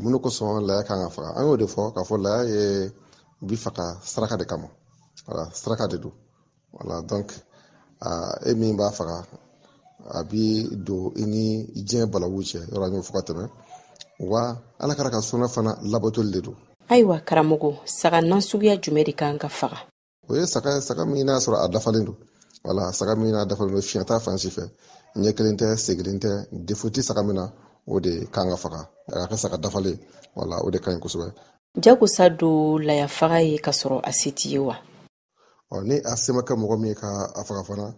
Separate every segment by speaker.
Speaker 1: mun ko sɔn laya kan ka faga an y'o de fɔ k'a fɔ laya ye bi faga saraka de kama voilà saraka de don voilà donc e min b'a faga a bi don i ni diɲɛ balawu cɛ yɔrɔ an y'o fɔ ka tɛmɛ wa ala kɛra ka sɔnna fana labatoli de don.
Speaker 2: Ayiwa karamɔgɔ, saga nasuguya jumɛn de kan ka faga?
Speaker 1: O ye saga min n'a sɔrɔ a dafalen don voilà saga min n'a dafalen don fiɲɛ t'a fan si fɛ ɲɛ kelen tɛ segilen tɛ defuti saga min na o de kan ka faga a ka saga dafalen voilà o de ka ɲi kosɛbɛ.
Speaker 2: Jagosa don laya faga ye ka sɔrɔ a se t'i ye wa?
Speaker 1: Ni a se ma kɛ mɔgɔ min ye ka a faga fana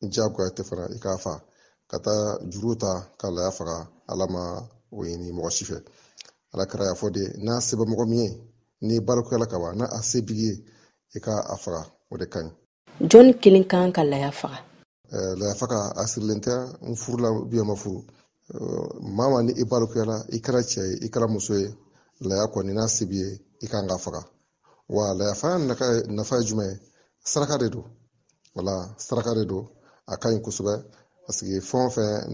Speaker 1: jagoya tɛ fana i k'a faga ka taa juru ta ka laya faga ala ma o ɲini mɔgɔ si fɛ. ala kɛra y'a fɔ de n'a se bɛ mɔgɔ min ye ni balokɛla ka ban n'a a se b'i ye i ka a faga o de ka ɲi.
Speaker 2: Jɔnni kelen kan ka laya faga?
Speaker 1: Laya faga a sirilen tɛ n furula ma furu maa ma ni i balokɛla i kɛra cɛ ye i kɛra muso ye laya kɔni n'a se b'i ye i kan ka faga wa laya faga nafa ye jumɛn ye saraka de don wala saraka de don a ka ɲi kosɛbɛ parce que fɛn o fɛn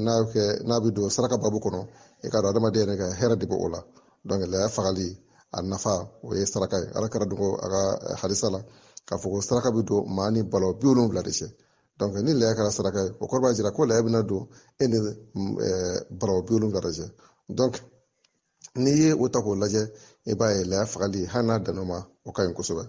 Speaker 1: n'a bɛ don saraka babu kɔnɔ i ka dɔn adamaden yɛrɛ ka hɛrɛ de bɛ o la donc laya fagali a nafa o ye saraka ye ala kɛra dogo a ka hadisa la k'a fɔ ko saraka bɛ don maa ni balo 70 de cɛ donc ni laya kɛra saraka ye o kɔrɔ b'a jira ko laya bɛna don e ni balo 70 de cɛ donc n'i ye o ta k'o lajɛ i b'a ye laya fagali hali n'a danno ma o ka ɲi kosɛbɛ.